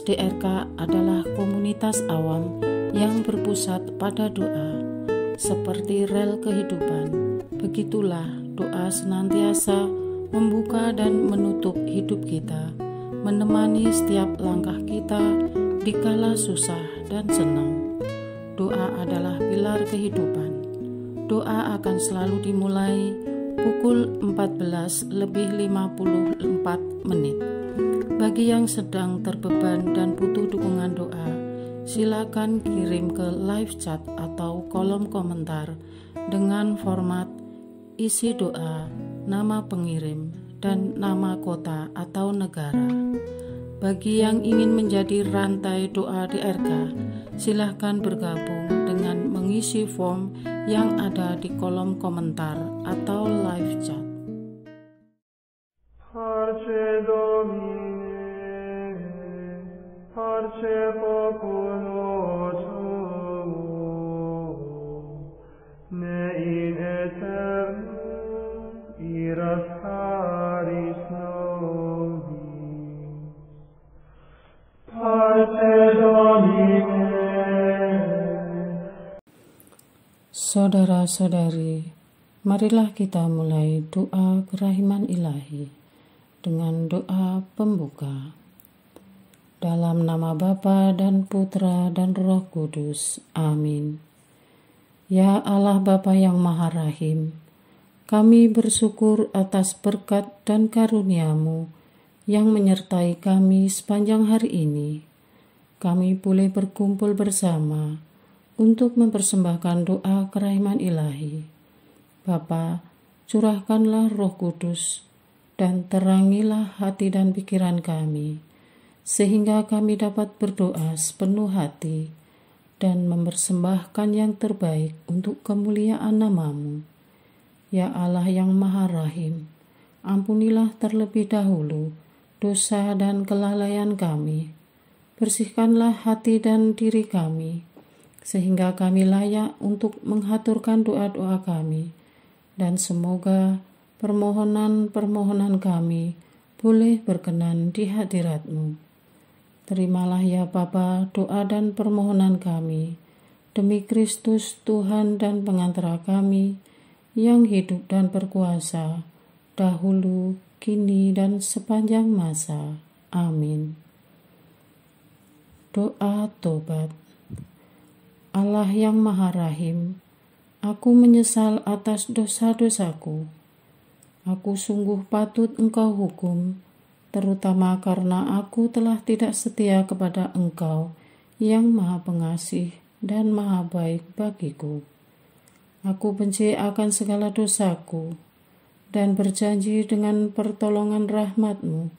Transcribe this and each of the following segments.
DRK adalah komunitas awam yang berpusat pada doa. Seperti rel kehidupan, begitulah doa senantiasa membuka dan menutup hidup kita, menemani setiap langkah kita di kala susah dan senang. Doa adalah pilar kehidupan. Doa akan selalu dimulai pukul 14:54. Bagi yang sedang terbeban dan butuh dukungan doa, silakan kirim ke live chat atau kolom komentar dengan format isi doa, nama pengirim, dan nama kota atau negara. Bagi yang ingin menjadi rantai doa DRK, silakan bergabung dengan mengisi form yang ada di kolom komentar atau live chat. Saudara-saudari, marilah kita mulai doa kerahiman ilahi dengan doa pembuka. Dalam nama Bapa dan Putra dan Roh Kudus. Amin. Ya Allah Bapa yang Maha Rahim, kami bersyukur atas berkat dan karunia-Mu yang menyertai kami sepanjang hari ini. Kami boleh berkumpul bersama untuk mempersembahkan doa kerahiman ilahi. Bapa, curahkanlah Roh Kudus dan terangilah hati dan pikiran kami, sehingga kami dapat berdoa sepenuh hati dan mempersembahkan yang terbaik untuk kemuliaan nama-Mu. Ya Allah yang Maha Rahim, ampunilah terlebih dahulu dosa dan kelalaian kami. Bersihkanlah hati dan diri kami, sehingga kami layak untuk menghaturkan doa-doa kami, dan semoga permohonan-permohonan kami boleh berkenan di hadirat-Mu. Terimalah ya Bapa doa dan permohonan kami, demi Kristus Tuhan dan pengantara kami, yang hidup dan berkuasa, dahulu, kini, dan sepanjang masa. Amin. Doa tobat. Allah yang Maha Rahim, aku menyesal atas dosa-dosaku. Aku sungguh patut Engkau hukum, terutama karena aku telah tidak setia kepada Engkau yang Maha Pengasih dan Maha Baik bagiku. Aku benci akan segala dosaku dan berjanji dengan pertolongan rahmat-Mu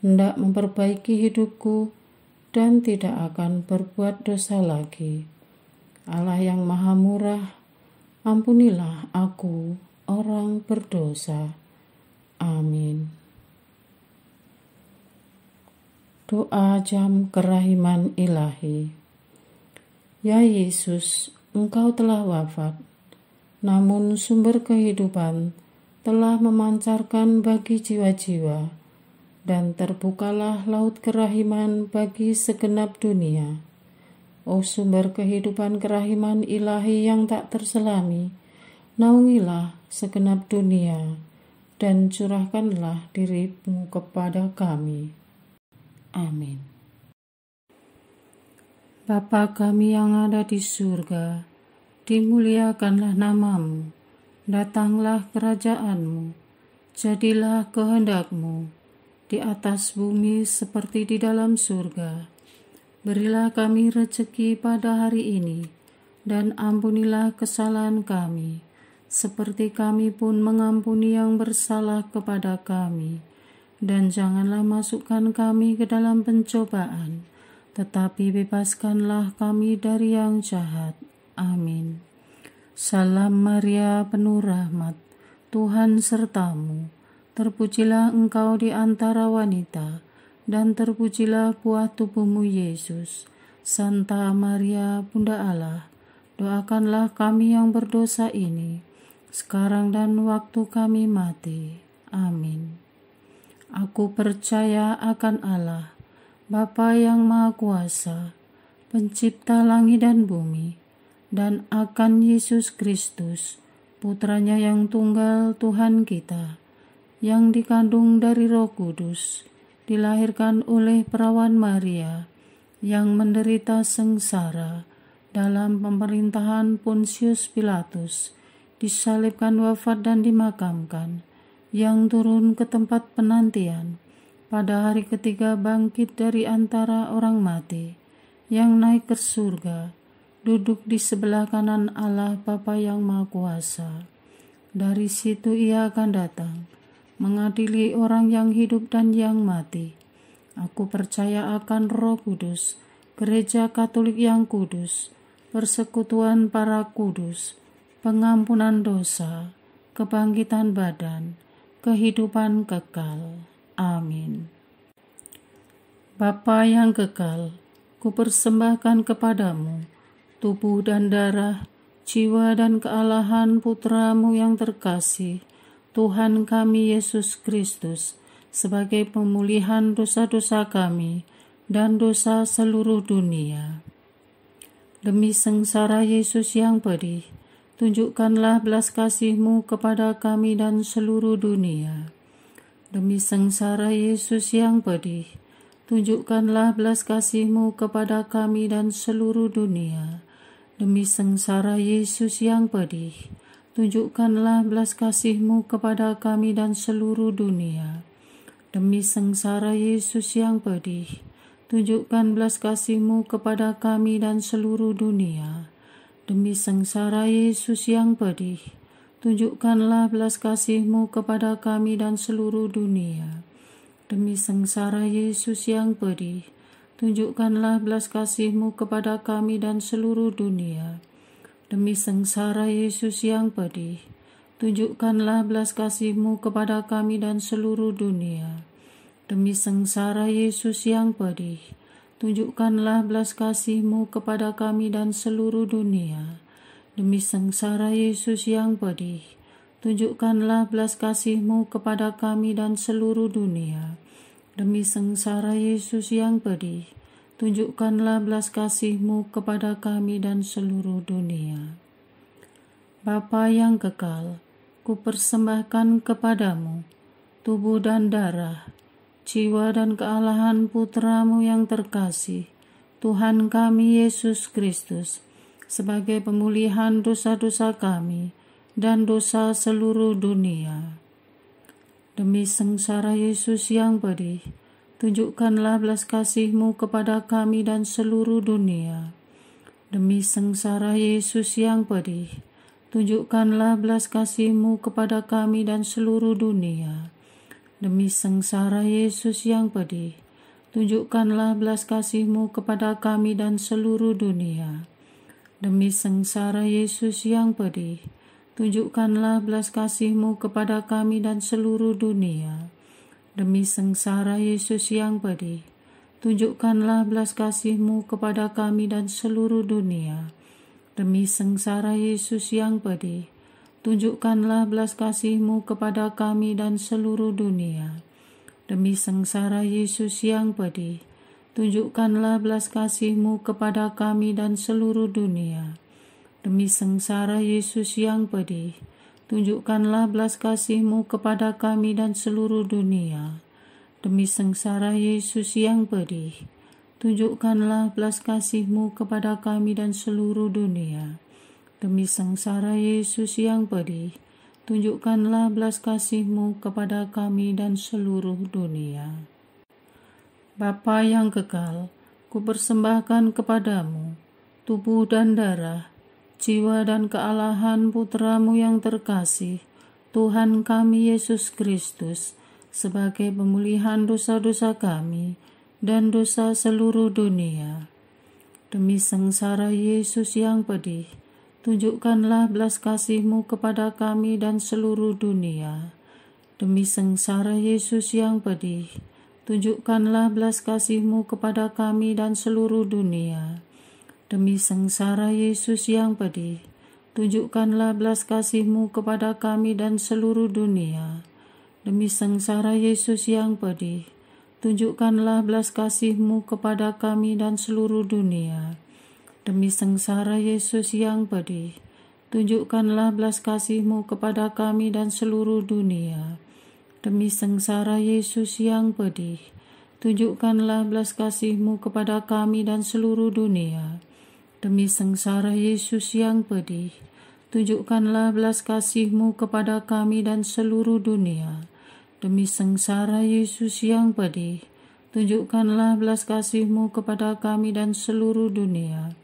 hendak memperbaiki hidupku dan tidak akan berbuat dosa lagi. Allah yang Maha Murah, ampunilah aku, orang berdosa. Amin. Doa jam kerahiman ilahi. Ya Yesus, Engkau telah wafat, namun sumber kehidupan telah memancarkan bagi jiwa-jiwa, dan terbukalah laut kerahiman bagi segenap dunia. O sumber kehidupan kerahiman ilahi yang tak terselami, naungilah segenap dunia dan curahkanlah diri-Mu kepada kami. Amin. Bapa kami yang ada di surga, dimuliakanlah nama-Mu, datanglah kerajaan-Mu, jadilah kehendak-Mu di atas bumi seperti di dalam surga. Berilah kami rezeki pada hari ini, dan ampunilah kesalahan kami, seperti kami pun mengampuni yang bersalah kepada kami. Dan janganlah masukkan kami ke dalam pencobaan, tetapi bebaskanlah kami dari yang jahat. Amin. Salam Maria, penuh rahmat, Tuhan serta-Mu. Terpujilah Engkau di antara wanita, dan terpujilah buah tubuh-Mu Yesus. Santa Maria, Bunda Allah, doakanlah kami yang berdosa ini, sekarang dan waktu kami mati. Amin. Aku percaya akan Allah, Bapa yang Maha Kuasa, Pencipta langit dan bumi, dan akan Yesus Kristus, Putranya yang tunggal Tuhan kita, yang dikandung dari Roh Kudus, dilahirkan oleh perawan Maria, yang menderita sengsara dalam pemerintahan Pontius Pilatus, disalibkan, wafat dan dimakamkan, yang turun ke tempat penantian, pada hari ketiga bangkit dari antara orang mati, yang naik ke surga, duduk di sebelah kanan Allah Bapa yang Maha Kuasa. Dari situ Ia akan datang, mengadili orang yang hidup dan yang mati. Aku percaya akan Roh Kudus, Gereja Katolik yang kudus, persekutuan para kudus, pengampunan dosa, kebangkitan badan, kehidupan kekal. Amin. Bapa yang kekal, kupersembahkan kepadamu tubuh dan darah, jiwa dan kealahan Putramu yang terkasih, Tuhan kami Yesus Kristus, sebagai pemulihan dosa-dosa kami dan dosa seluruh dunia. Demi sengsara Yesus yang pedih, tunjukkanlah belas kasih-Mu kepada kami dan seluruh dunia. Demi sengsara Yesus yang pedih, tunjukkanlah belas kasih-Mu kepada kami dan seluruh dunia. Demi sengsara Yesus yang pedih, tunjukkanlah belas kasih-Mu kepada kami dan seluruh dunia. Demi sengsara Yesus yang pedih, tunjukkan belas kasih-Mu kepada kami dan seluruh dunia. Demi sengsara Yesus yang pedih, tunjukkanlah belas kasih-Mu kepada kami dan seluruh dunia. Demi sengsara Yesus yang pedih, tunjukkanlah belas kasih-Mu kepada kami dan seluruh dunia. Demi sengsara Yesus yang pedih, tunjukkanlah belas kasih-Mu kepada kami dan seluruh dunia. Demi sengsara Yesus yang pedih, tunjukkanlah belas kasih-Mu kepada kami dan seluruh dunia. Demi sengsara Yesus yang pedih, tunjukkanlah belas kasih-Mu kepada kami dan seluruh dunia. Demi sengsara Yesus yang pedih, tunjukkanlah belas kasih-Mu kepada kami dan seluruh dunia. Bapa yang kekal, kupersembahkan kepadamu tubuh dan darah, jiwa dan kealahan Putramu yang terkasih, Tuhan kami Yesus Kristus, sebagai pemulihan dosa-dosa kami dan dosa seluruh dunia. Demi sengsara Yesus yang pedih, tunjukkanlah belas kasih-Mu kepada kami dan seluruh dunia. Demi sengsara Yesus yang pedih, tunjukkanlah belas kasih-Mu kepada kami dan seluruh dunia. Demi sengsara Yesus yang pedih, tunjukkanlah belas kasih-Mu kepada kami dan seluruh dunia. Demi sengsara Yesus yang pedih, tunjukkanlah belas kasih-Mu kepada kami dan seluruh dunia. Demi sengsara Yesus yang pedih, tunjukkanlah belas kasih-Mu kepada kami dan seluruh dunia. Demi sengsara Yesus yang pedih, tunjukkanlah belas kasih-Mu kepada kami dan seluruh dunia. Demi sengsara Yesus yang pedih, tunjukkanlah belas kasih-Mu kepada kami dan seluruh dunia. Demi sengsara Yesus yang pedih, tunjukkanlah belas kasih-Mu kepada kami dan seluruh dunia. Demi sengsara Yesus yang pedih, tunjukkanlah belas kasih-Mu kepada kami dan seluruh dunia. Demi sengsara Yesus yang pedih, tunjukkanlah belas kasih-Mu kepada kami dan seluruh dunia. Bapa yang kekal, kupersembahkan kepadamu tubuh dan darah, jiwa dan kealahan Putramu yang terkasih, Tuhan kami Yesus Kristus, sebagai pemulihan dosa-dosa kami dan dosa seluruh dunia. Demi sengsara Yesus yang pedih, tunjukkanlah belas kasih-Mu kepada kami dan seluruh dunia. Demi sengsara Yesus yang pedih, tunjukkanlah belas kasih-Mu kepada kami dan seluruh dunia. Demi sengsara Yesus yang pedih, tunjukkanlah belas kasih-Mu kepada kami dan seluruh dunia. Demi sengsara Yesus yang pedih, tunjukkanlah belas kasih-Mu kepada kami dan seluruh dunia. Demi sengsara Yesus yang pedih, tunjukkanlah belas kasih-Mu kepada kami dan seluruh dunia. Demi sengsara Yesus yang pedih, tunjukkanlah belas kasih-Mu kepada kami dan seluruh dunia. Demi sengsara Yesus yang pedih, tunjukkanlah belas kasih-Mu kepada kami dan seluruh dunia. Demi sengsara Yesus yang pedih, tunjukkanlah belas kasih-Mu kepada kami dan seluruh dunia.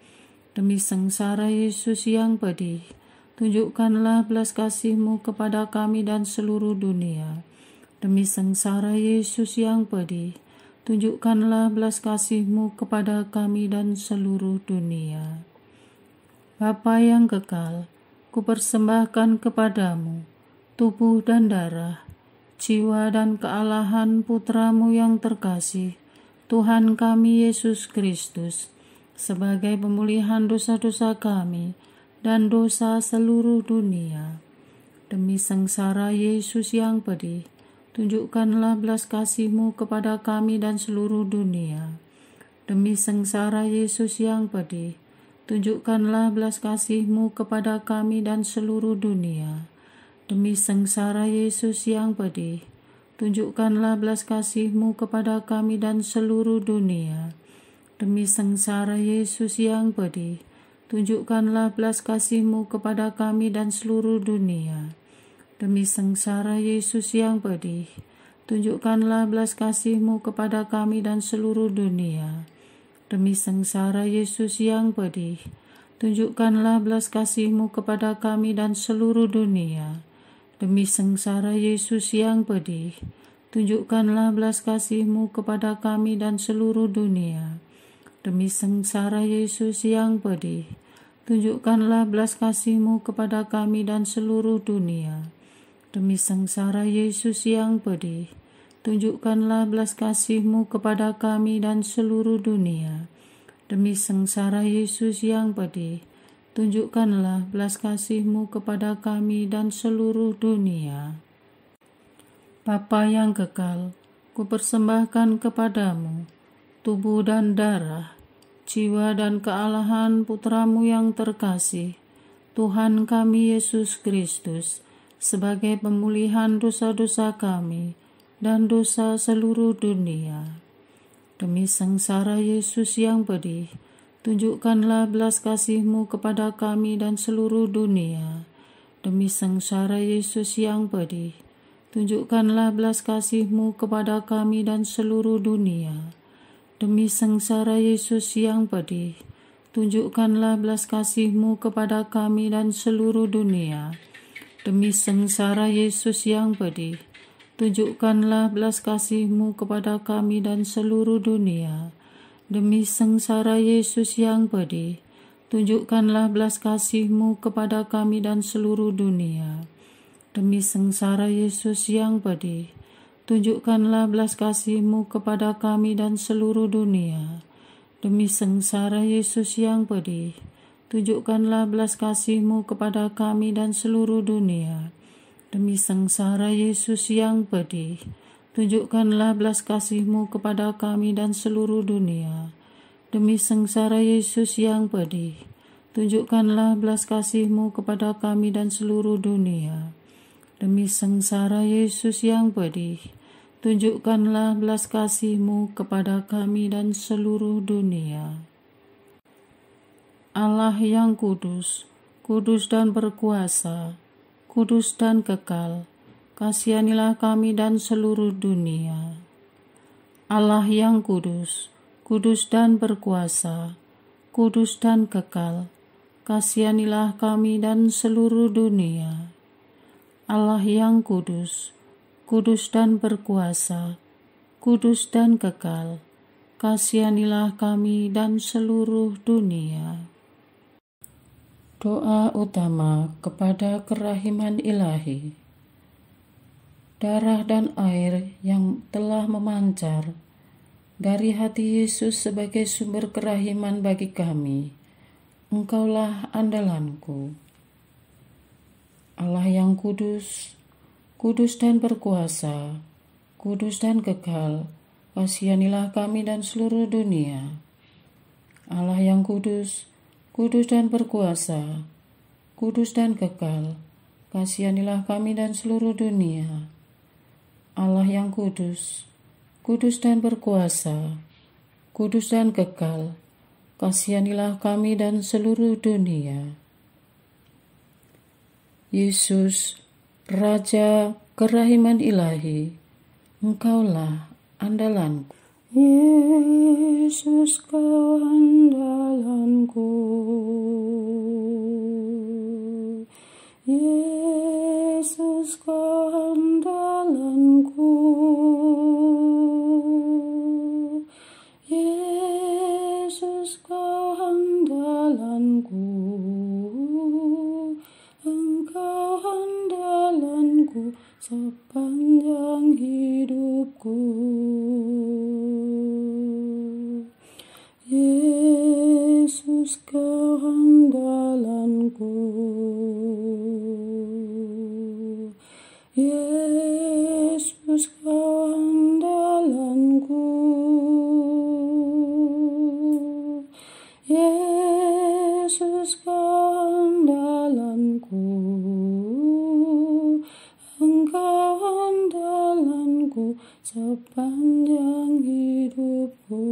Demi sengsara Yesus yang pedih, tunjukkanlah belas kasih-Mu kepada kami dan seluruh dunia. Demi sengsara Yesus yang pedih, tunjukkanlah belas kasih-Mu kepada kami dan seluruh dunia. Bapa yang kekal, kupersembahkan kepadamu tubuh dan darah, jiwa dan kealahan Putra-Mu yang terkasih, Tuhan kami Yesus Kristus, sebagai pemulihan dosa-dosa kami dan dosa seluruh dunia. Demi sengsara Yesus yang pedih, tunjukkanlah belas kasih-Mu kepada kami dan seluruh dunia. Demi sengsara Yesus yang pedih, tunjukkanlah belas kasih-Mu kepada kami dan seluruh dunia. Demi sengsara Yesus yang pedih, tunjukkanlah belas kasih-Mu kepada kami dan seluruh dunia. Demi sengsara Yesus yang pedih, tunjukkanlah belas kasih-Mu kepada kami dan seluruh dunia. Demi sengsara Yesus yang pedih, tunjukkanlah belas kasih-Mu kepada kami dan seluruh dunia. Demi sengsara Yesus yang pedih, tunjukkanlah belas kasih-Mu kepada kami dan seluruh dunia. Demi sengsara Yesus yang pedih, tunjukkanlah belas kasih-Mu kepada kami dan seluruh dunia. Demi sengsara Yesus yang pedih, tunjukkanlah belas kasih-Mu kepada kami dan seluruh dunia. Demi sengsara Yesus yang pedih, tunjukkanlah belas kasih-Mu kepada kami dan seluruh dunia. Demi sengsara Yesus yang pedih, tunjukkanlah belas kasih-Mu kepada kami dan seluruh dunia. Bapa yang kekal, kupersembahkan kepadamu tubuh dan darah, jiwa dan kealahan Putra-Mu yang terkasih, Tuhan kami Yesus Kristus, sebagai pemulihan dosa-dosa kami dan dosa seluruh dunia. Demi sengsara Yesus yang pedih, tunjukkanlah belas kasih-Mu kepada kami dan seluruh dunia. Demi sengsara Yesus yang pedih, tunjukkanlah belas kasih-Mu kepada kami dan seluruh dunia. Demi sengsara Yesus yang pedih, tunjukkanlah belas kasih-Mu kepada kami dan seluruh dunia. Demi sengsara Yesus yang pedih, tunjukkanlah belas kasih-Mu kepada kami dan seluruh dunia. Demi sengsara Yesus yang pedih, tunjukkanlah belas kasih-Mu kepada kami dan seluruh dunia. Demi sengsara Yesus yang pedih, tunjukkanlah belas kasih-Mu kepada kami dan seluruh dunia. Demi sengsara Yesus yang pedih, tunjukkanlah belas kasih-Mu kepada kami dan seluruh dunia. Demi sengsara Yesus yang pedih, tunjukkanlah belas kasih-Mu kepada kami dan seluruh dunia. Demi sengsara Yesus yang pedih, tunjukkanlah belas kasih-Mu kepada kami dan seluruh dunia. Demi sengsara Yesus yang pedih, tunjukkanlah belas kasih-Mu kepada kami dan seluruh dunia. Allah yang kudus, kudus dan berkuasa, kudus dan kekal, kasihanilah kami dan seluruh dunia. Allah yang kudus, kudus dan berkuasa, kudus dan kekal, kasihanilah kami dan seluruh dunia. Allah yang kudus, kudus dan berkuasa, kudus dan kekal, kasihanilah kami dan seluruh dunia. Doa utama kepada kerahiman ilahi. Darah dan air yang telah memancar dari hati Yesus sebagai sumber kerahiman bagi kami, Engkaulah andalanku. Allah yang kudus, kudus dan berkuasa, kudus dan kekal, kasihanilah kami dan seluruh dunia. Allah yang kudus, kudus dan berkuasa, kudus dan kekal, kasihanilah kami dan seluruh dunia. Allah yang kudus, kudus dan berkuasa, kudus dan kekal, kasihanilah kami dan seluruh dunia. Yesus, Raja kerahiman ilahi, Engkaulah andalanku. Yesus, Kau andalanku. Yesus, Kau andalanku. Yesus, Kau andalanku. Engkau andalanku sepanjang hidupku. Yesus, Kau andalanku. Yesus, Kau andalanku. Yesus, Kau andalanku. Engkau andalanku sepanjang hidupku.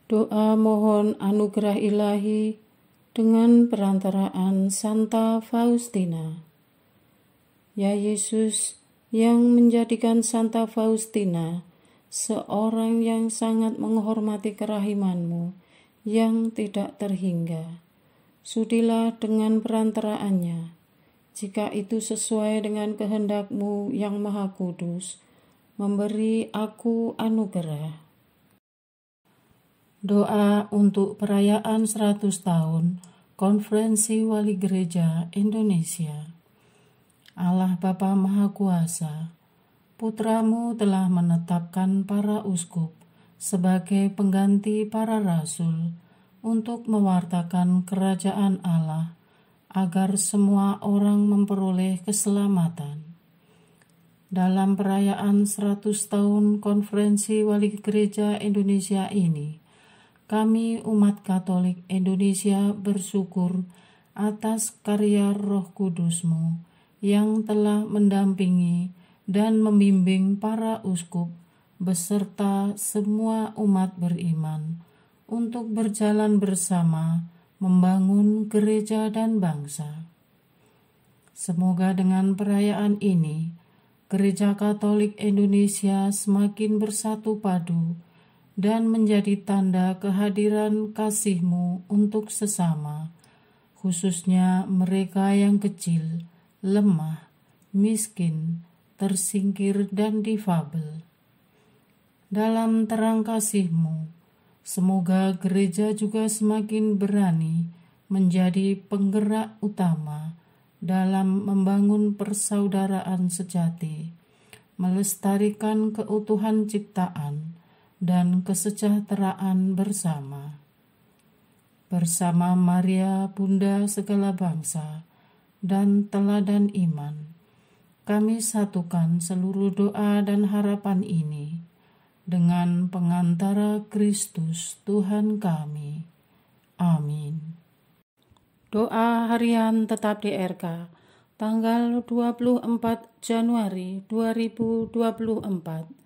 Doa mohon anugerah ilahi dengan perantaraan Santa Faustina. Ya Yesus, yang menjadikan Santa Faustina seorang yang sangat menghormati kerahiman-Mu yang tidak terhingga, sudilah dengan perantaraannya, jika itu sesuai dengan kehendak-Mu yang maha kudus, memberi aku anugerah. Doa untuk perayaan 100 tahun Konferensi Wali Gereja Indonesia. Allah Bapa Maha Kuasa, Putra-Mu telah menetapkan para uskup sebagai pengganti para rasul untuk mewartakan kerajaan Allah, agar semua orang memperoleh keselamatan. Dalam perayaan 100 tahun Konferensi Wali Gereja Indonesia ini, kami umat Katolik Indonesia bersyukur atas karya Roh Kudus-Mu yang telah mendampingi dan membimbing para uskup beserta semua umat beriman untuk berjalan bersama membangun gereja dan bangsa. Semoga dengan perayaan ini, Gereja Katolik Indonesia semakin bersatu padu dan menjadi tanda kehadiran kasih-Mu untuk sesama, khususnya mereka yang kecil, lemah, miskin, tersingkir, dan difabel. Dalam terang kasih-Mu, semoga gereja juga semakin berani menjadi penggerak utama dalam membangun persaudaraan sejati, melestarikan keutuhan ciptaan, dan kesejahteraan bersama. Bersama Maria, Bunda segala bangsa, dan teladan iman, kami satukan seluruh doa dan harapan ini dengan pengantara Kristus Tuhan kami. Amin. Doa harian tetap DRK, tanggal 24 Januari 2024.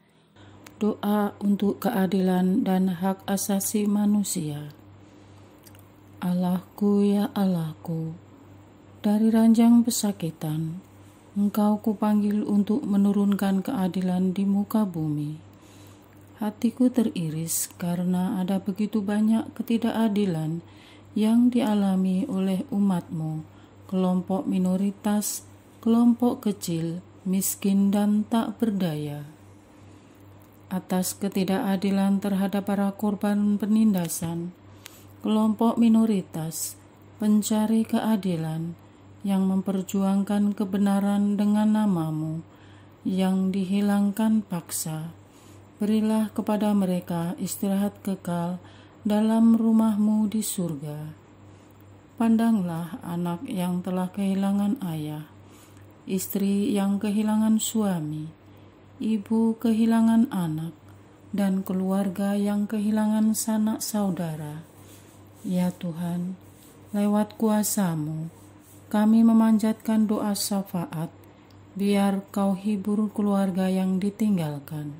Doa untuk keadilan dan hak asasi manusia. Allahku ya Allahku, dari ranjang pesakitan, Engkau kupanggil untuk menurunkan keadilan di muka bumi. Hatiku teriris karena ada begitu banyak ketidakadilan yang dialami oleh umat-Mu, kelompok minoritas, kelompok kecil, miskin dan tak berdaya. Atas ketidakadilan terhadap para korban penindasan, kelompok minoritas, pencari keadilan yang memperjuangkan kebenaran dengan nama-Mu yang dihilangkan paksa, berilah kepada mereka istirahat kekal dalam rumah-Mu di surga. Pandanglah anak yang telah kehilangan ayah, istri yang kehilangan suami, ibu kehilangan anak, dan keluarga yang kehilangan sanak saudara. Ya Tuhan, lewat kuasa-Mu, kami memanjatkan doa syafaat, biar Kau hibur keluarga yang ditinggalkan.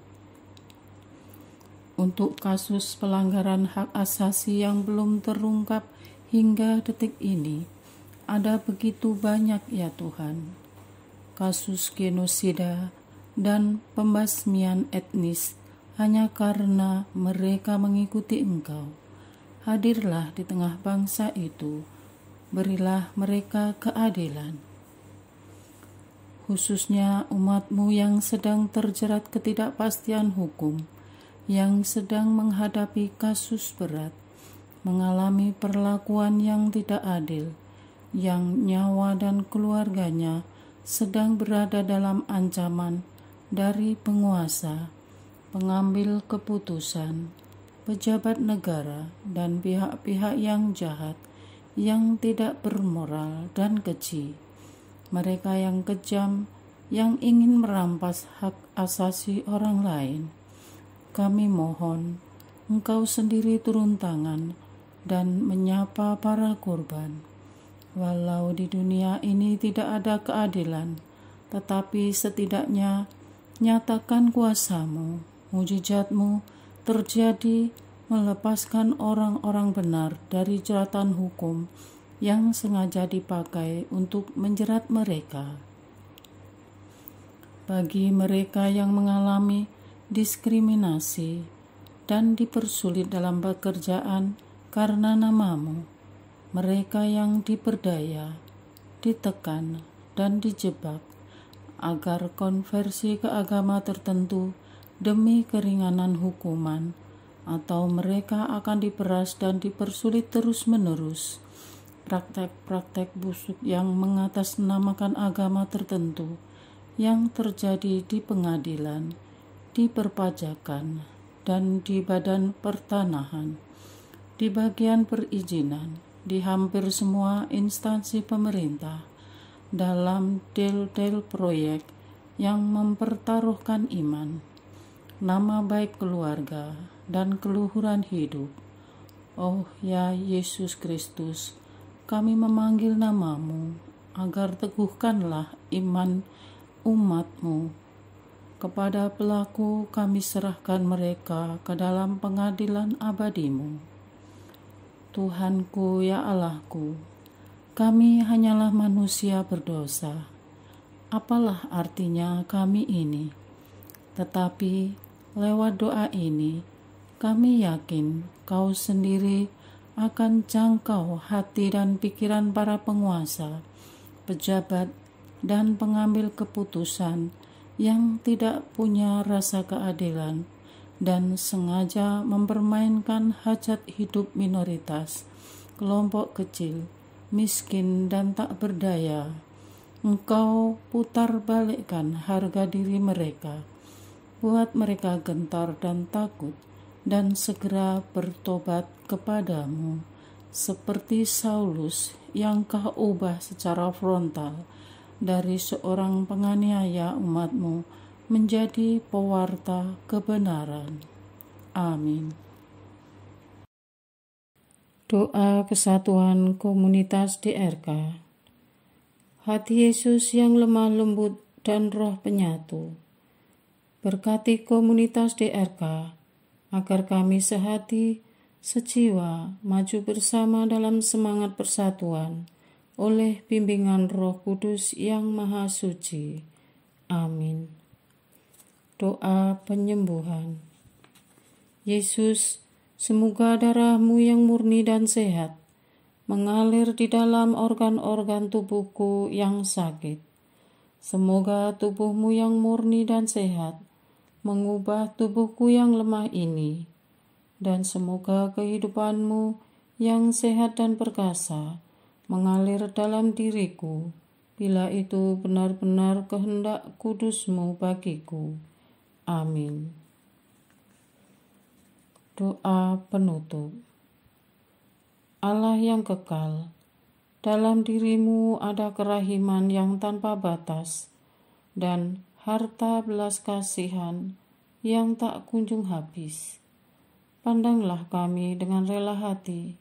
Untuk kasus pelanggaran hak asasi yang belum terungkap hingga detik ini, ada begitu banyak ya Tuhan. Kasus genosida dan pembasmian etnis hanya karena mereka mengikuti Engkau. Hadirlah di tengah bangsa itu, berilah mereka keadilan. Khususnya umat-Mu yang sedang terjerat ketidakpastian hukum, yang sedang menghadapi kasus berat, mengalami perlakuan yang tidak adil, yang nyawa dan keluarganya sedang berada dalam ancaman dari penguasa, pengambil keputusan, pejabat negara, dan pihak-pihak yang jahat, yang tidak bermoral dan keji. Mereka yang kejam, yang ingin merampas hak asasi orang lain. Kami mohon Engkau sendiri turun tangan dan menyapa para korban. Walau di dunia ini tidak ada keadilan, tetapi setidaknya nyatakan kuasa-Mu, mujizat-Mu terjadi melepaskan orang-orang benar dari jeratan hukum yang sengaja dipakai untuk menjerat mereka. Bagi mereka yang mengalami diskriminasi dan dipersulit dalam pekerjaan karena nama-Mu, mereka yang diperdaya, ditekan, dan dijebak, agar konversi ke agama tertentu demi keringanan hukuman, atau mereka akan diperas dan dipersulit terus-menerus. Praktek-praktek busuk yang mengatasnamakan agama tertentu yang terjadi di pengadilan, di perpajakan, dan di badan pertanahan, di bagian perizinan, di hampir semua instansi pemerintah, dalam del-del proyek yang mempertaruhkan iman, nama baik keluarga, dan keluhuran hidup. Oh ya Yesus Kristus, kami memanggil nama-Mu, agar teguhkanlah iman umat-Mu. Kepada pelaku kami serahkan mereka ke dalam pengadilan abadi-Mu. Tuhanku ya Allahku, kami hanyalah manusia berdosa. Apalah artinya kami ini? Tetapi lewat doa ini, kami yakin Kau sendiri akan jangkau hati dan pikiran para penguasa, pejabat, dan pengambil keputusan yang tidak punya rasa keadilan dan sengaja mempermainkan hajat hidup minoritas, kelompok kecil, miskin, dan tak berdaya. Engkau putar balikkan harga diri mereka, buat mereka gentar dan takut, dan segera bertobat kepadamu, seperti Saulus yang Kau ubah secara frontal dari seorang penganiaya umat-Mu menjadi pewarta kebenaran. Amin. Doa kesatuan komunitas DRK. Hati Yesus yang lemah lembut dan roh penyatu, berkati komunitas DRK, agar kami sehati, sejiwa, maju bersama dalam semangat persatuan, oleh bimbingan Roh Kudus yang Maha Suci. Amin. Doa penyembuhan. Yesus, semoga darah-Mu yang murni dan sehat mengalir di dalam organ-organ tubuhku yang sakit. Semoga tubuh-Mu yang murni dan sehat mengubah tubuhku yang lemah ini, dan semoga kehidupan-Mu yang sehat dan perkasa mengalir dalam diriku, bila itu benar-benar kehendak kudus-Mu bagiku. Amin. Doa penutup. Allah yang kekal, Dalam dirimu ada kerahiman yang tanpa batas dan harta belas kasihan yang tak kunjung habis. Pandanglah kami dengan rela hati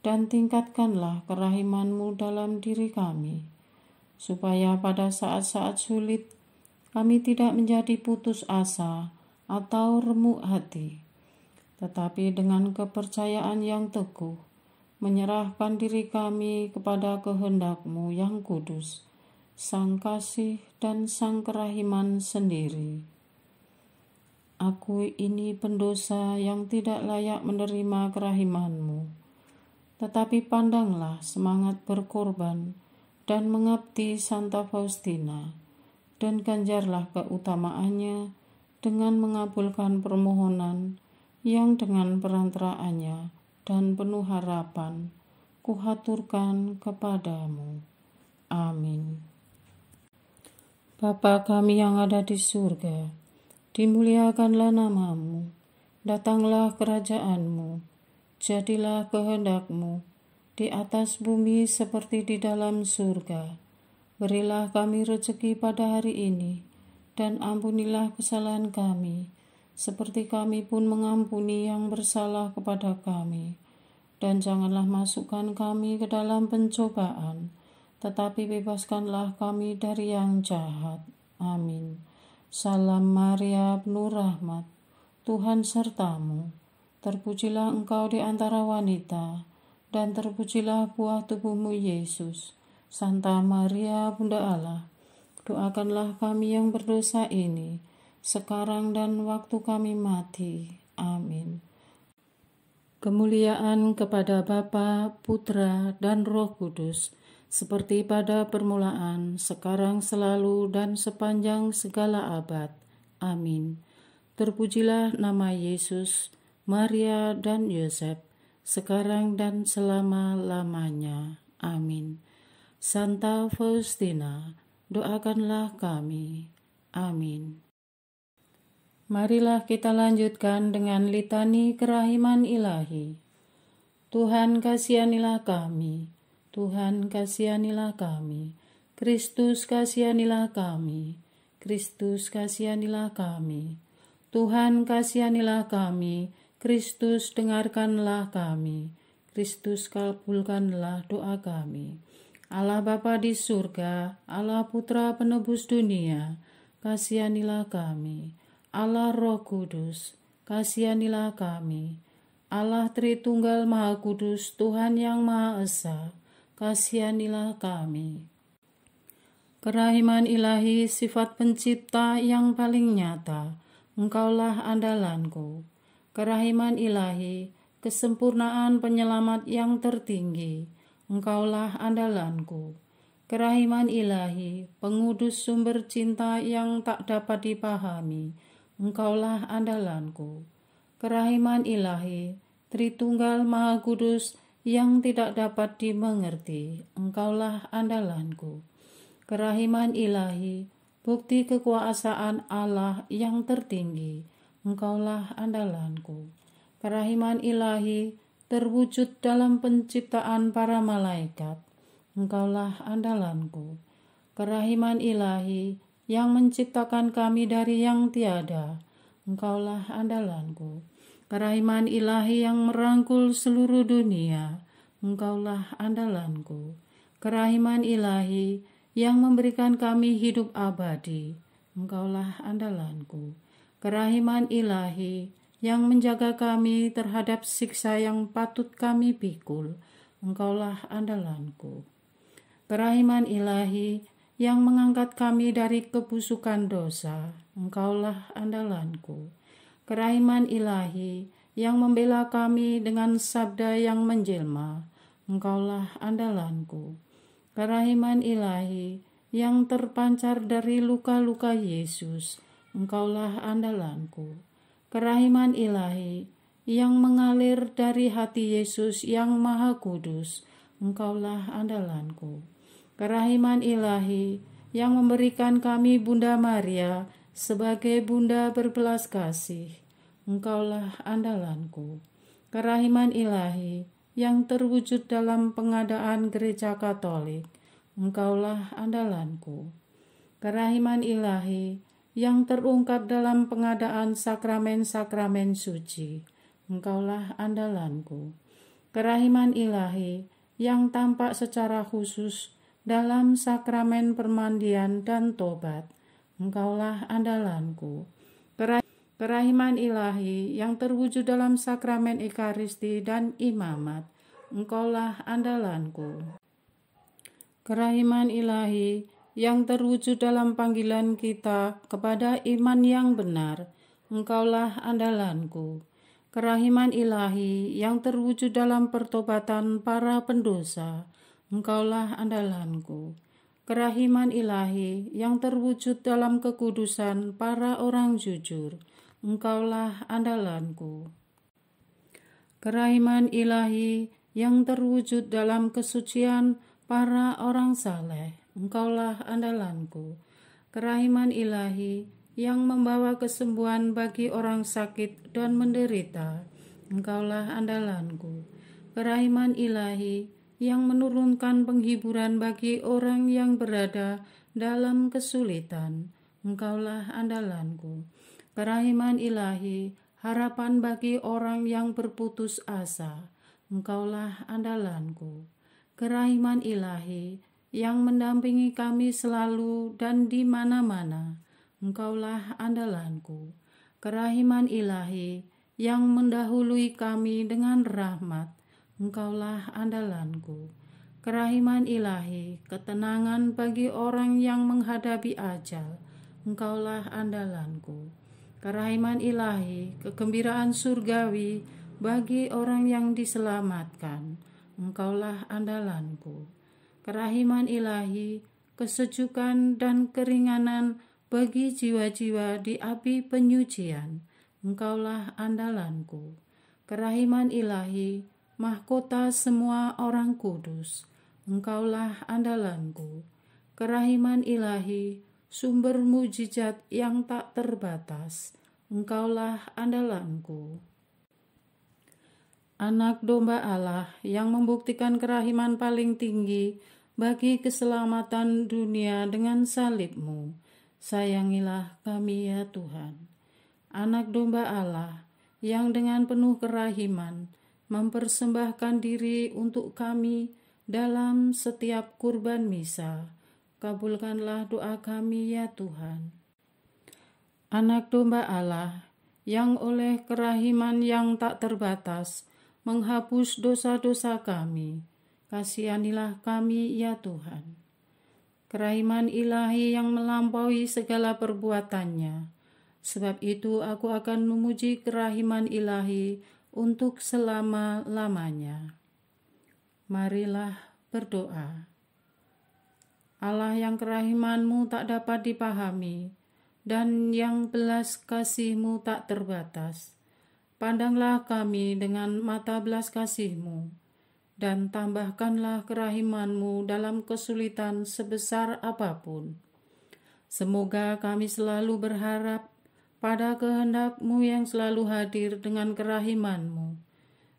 dan tingkatkanlah kerahiman-Mu dalam diri kami, supaya pada saat-saat sulit kami tidak menjadi putus asa atau remuk hati, tetapi dengan kepercayaan yang teguh menyerahkan diri kami kepada kehendak-Mu yang kudus, Sang Kasih dan Sang Kerahiman sendiri. Aku ini pendosa yang tidak layak menerima kerahiman-Mu, tetapi pandanglah semangat berkorban dan mengabdi Santa Faustina, dan ganjarlah keutamaannya dengan mengabulkan permohonan yang dengan perantaraannya dan penuh harapan kuhaturkan kepadamu. Amin. Bapa kami yang ada di surga, dimuliakanlah nama-Mu, datanglah kerajaan-Mu, jadilah kehendak-Mu di atas bumi seperti di dalam surga. Berilah kami rezeki pada hari ini, dan ampunilah kesalahan kami, seperti kami pun mengampuni yang bersalah kepada kami. Dan janganlah masukkan kami ke dalam pencobaan, tetapi bebaskanlah kami dari yang jahat. Amin. Salam Maria, penuh rahmat, Tuhan sertamu. Terpujilah engkau di antara wanita, dan terpujilah buah tubuhmu Yesus. Santa Maria, Bunda Allah, doakanlah kami yang berdosa ini, sekarang dan waktu kami mati. Amin. Kemuliaan kepada Bapa, Putra, dan Roh Kudus, seperti pada permulaan, sekarang, selalu, dan sepanjang segala abad. Amin. Terpujilah nama Yesus, Maria, dan Yosef, sekarang dan selama-lamanya. Amin. Santa Faustina, doakanlah kami. Amin. Marilah kita lanjutkan dengan litani kerahiman ilahi. Tuhan kasihanilah kami, Tuhan kasihanilah kami, Kristus kasihanilah kami, Kristus kasihanilah kami, Tuhan kasihanilah kami, Kristus dengarkanlah kami, Kristus kabulkanlah doa kami. Allah Bapa di surga, Allah Putra penebus dunia, kasihanilah kami. Allah Roh Kudus, kasihanilah kami. Allah Tritunggal Maha Kudus, Tuhan yang Maha Esa, kasihanilah kami. Kerahiman ilahi, sifat pencipta yang paling nyata, Engkaulah andalanku. Kerahiman ilahi, kesempurnaan penyelamat yang tertinggi, Engkaulah andalanku. Kerahiman ilahi, pengudus sumber cinta yang tak dapat dipahami, Engkaulah andalanku. Kerahiman ilahi, Tritunggal Maha Kudus yang tidak dapat dimengerti, Engkaulah andalanku. Kerahiman ilahi, bukti kekuasaan Allah yang tertinggi, Engkaulah andalanku. Kerahiman ilahi, terwujud dalam penciptaan para malaikat, Engkaulah andalanku. Kerahiman ilahi, yang menciptakan kami dari yang tiada, Engkaulah andalanku. Kerahiman ilahi yang merangkul seluruh dunia, Engkaulah andalanku. Kerahiman ilahi yang memberikan kami hidup abadi, Engkaulah andalanku. Kerahiman ilahi yang menjaga kami terhadap siksa yang patut kami pikul, Engkaulah andalanku. Kerahiman ilahi yang mengangkat kami dari kebusukan dosa, Engkaulah andalanku. Kerahiman ilahi yang membela kami dengan sabda yang menjelma, Engkaulah andalanku. Kerahiman ilahi yang terpancar dari luka-luka Yesus, Engkaulah andalanku. Kerahiman ilahi yang mengalir dari hati Yesus yang Maha Kudus, Engkaulah andalanku. Kerahiman ilahi yang memberikan kami Bunda Maria sebagai Bunda berbelas kasih, Engkaulah andalanku. Kerahiman ilahi yang terwujud dalam pengadaan gereja Katolik, Engkaulah andalanku. Kerahiman ilahi yang terungkap dalam pengadaan sakramen-sakramen suci, Engkaulah andalanku. Kerahiman ilahi yang tampak secara khusus dalam sakramen permandian dan tobat, Engkaulah andalanku. Kerahiman ilahi yang terwujud dalam sakramen Ekaristi dan imamat, Engkaulah andalanku. Kerahiman ilahi yang terwujud dalam panggilan kita kepada iman yang benar, Engkaulah andalanku. Kerahiman ilahi yang terwujud dalam pertobatan para pendosa, Engkaulah andalanku. Kerahiman ilahi yang terwujud dalam kekudusan para orang jujur, Engkaulah andalanku. Kerahiman ilahi yang terwujud dalam kesucian para orang saleh, Engkaulah andalanku. Kerahiman ilahi yang membawa kesembuhan bagi orang sakit dan menderita, Engkaulah andalanku. Kerahiman ilahi yang menurunkan penghiburan bagi orang yang berada dalam kesulitan, Engkaulah andalanku. Kerahiman ilahi, harapan bagi orang yang berputus asa, Engkaulah andalanku. Kerahiman ilahi yang mendampingi kami selalu dan di mana-mana, Engkaulah andalanku. Kerahiman ilahi yang mendahului kami dengan rahmat, Engkaulah andalanku. Kerahiman ilahi, ketenangan bagi orang yang menghadapi ajal, Engkaulah andalanku. Kerahiman ilahi, kegembiraan surgawi bagi orang yang diselamatkan, Engkaulah andalanku. Kerahiman ilahi, kesejukan dan keringanan bagi jiwa-jiwa di api penyucian, Engkaulah andalanku. Kerahiman ilahi, mahkota semua orang kudus, Engkaulah andalanku. Kerahiman ilahi, sumber mujizat yang tak terbatas, Engkaulah andalanku. Anak domba Allah yang membuktikan kerahiman paling tinggi bagi keselamatan dunia dengan salib-Mu, sayangilah kami ya Tuhan. Anak domba Allah yang dengan penuh kerahiman mempersembahkan diri untuk kami dalam setiap kurban misa, kabulkanlah doa kami ya Tuhan. Anak domba Allah yang oleh kerahiman yang tak terbatas menghapus dosa-dosa kami, kasihanilah kami ya Tuhan. Kerahiman ilahi yang melampaui segala perbuatannya, sebab itu aku akan memuji kerahiman ilahi untuk selama-lamanya. Marilah berdoa. Allah yang kerahiman-Mu tak dapat dipahami dan yang belas kasih-Mu tak terbatas, pandanglah kami dengan mata belas kasih-Mu dan tambahkanlah kerahiman-Mu dalam kesulitan sebesar apapun. Semoga kami selalu berharap pada kehendak-Mu yang selalu hadir dengan kerahiman-Mu.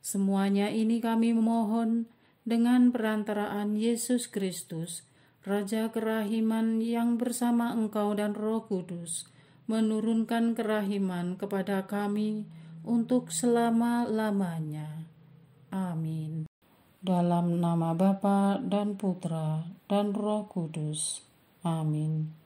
Semuanya ini kami memohon dengan perantaraan Yesus Kristus, Raja kerahiman yang bersama Engkau dan Roh Kudus menurunkan kerahiman kepada kami untuk selama-lamanya. Amin. Dalam nama Bapa dan Putra dan Roh Kudus. Amin.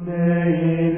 Nei